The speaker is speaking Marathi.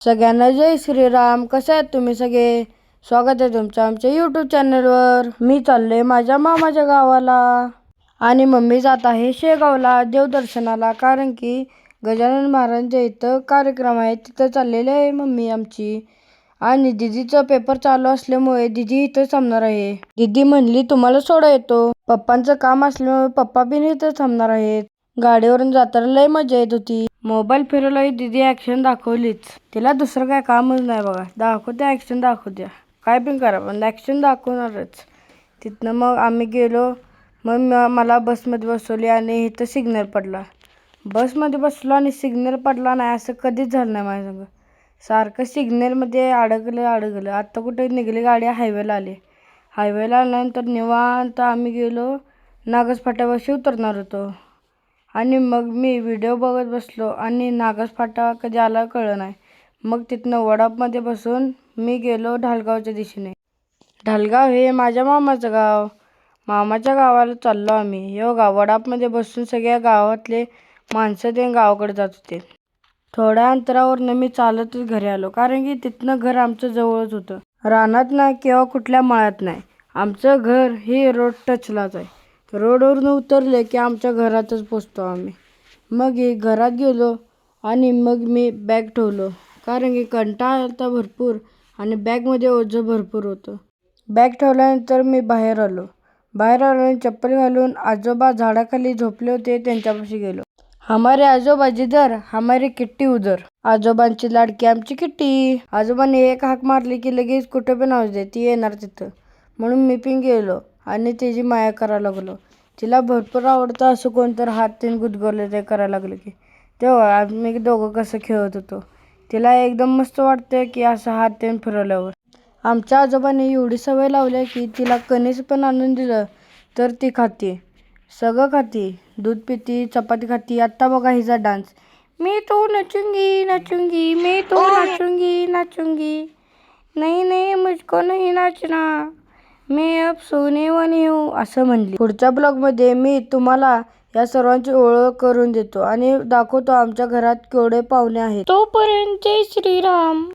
सगळ्यांना जय श्रीराम. कसे आहेत तुम्ही सगळे? स्वागत आहे तुमचं आमच्या यूट्यूब चॅनलवर. मी चालले माझ्या मामाच्या गावाला आणि मम्मी जात आहे शेगावला देवदर्शनाला, कारण की गजानन महाराजांच्या इथं कार्यक्रम आहे. तिथं चाललेले आहे मम्मी आमची. आणि दीदीचं पेपर चालू असल्यामुळे दीदी इथं थांबणार आहे. दीदी म्हणली तुम्हाला सोडा येतो. पप्पांचं काम असल्यामुळे पप्पा बिन इथं थांबणार आहेत. गाडीवरून जाताना लय मजा येत होती. मोबाईल फिरवलाही दीदी ॲक्शन दाखवलीच. तिला दुसरं काय कामच नाही बघा. दाखवत्या ॲक्शन दाखवत्या. काय पण करा पण ॲक्शन दाखवणारच. तिथनं मग आम्ही गेलो. मग मला बसमध्ये बसवली आणि इथं सिग्नल पडला. बसमध्ये बसलो आणि सिग्नल पडला नाही असं कधीच झालं नाही माझ्या संग. सारखं सिग्नलमध्ये अडकलं. आत्ता कुठे निघाली गाडी, हायवेला आली. हायवेला आल्यानंतर निवांत आम्ही गेलो. नागस फाट्यापाशी उतरणार होतो. आणि मग मी व्हिडिओ बघत बसलो आणि नागस फाटा कधी आला कळलं नाही. मग तिथनं वडापमध्ये बसून मी गेलो ढालगावच्या दिशेने. ढालगाव हे माझ्या मामाचं गाव. मामाच्या गावाला चाललो आम्ही. वडापमध्ये बसून सगळ्या गावातले माणसं ते गावाकडे जात होते. थोड्या अंतरावरनं मी चालतच घरी आलो, कारण की तिथनं घर आमचं जवळच होतं. रानात नाही किंवा कुठल्या मळ्यात नाही. आमचं घर हे रोड टचलाच आहे. रोडवरून उतरले की आमच्या घरातच पोचतो आम्ही. मग घरात गेलो आणि मग मी बॅग ठेवलो, कारण की कंटाळा आलता भरपूर आणि बॅगमध्ये ओझं भरपूर होतं. बॅग ठेवल्यानंतर मी बाहेर आलो आणि चप्पल घालून आजोबा झाडाखाली झोपले होते त्यांच्यापाशी गेलो. हमारे आजोबा जिधर हमारी किट्टी उधर. आजोबांची लाडकी आमची किट्टी. आजोबांनी एक हाक मारली की लगेच कुठे पण आवाज दे, ती येणार तिथं. म्हणून मी पण गेलो आणि त्याची माया करायला लागलो. तिला भरपूर आवडतं असं कोणतरी हात तीन गुदगवलं ते करायला लागलं की. तेव्हा आम्ही दोघं कसं खेळत होतो. तिला एकदम मस्त वाटतं की असं हात तीन फिरवल्यावर. आमच्या आजोबांनी एवढी सवय लावली की तिला कणीस पण आणून दिलं तर ती खाते. सगळं खाते. दूध पिती, चपाती खाती. आत्ता बघा हिचा डान्स. मी तो नचूंगी नचूंगी, मैं तो नाचूंगी नाचूंगी, नहीं नहीं मुझको नहीं नाचना, मैं अब सोने वाली हूँ असं म्हणली. पुढच्या ब्लॉगमध्ये मी तुम्हाला या सर्वांची ओळख करून देतो आणि दाखवतो आमच्या घरात केवढे पाहुणे आहेत. तोपर्यंत जय श्रीराम.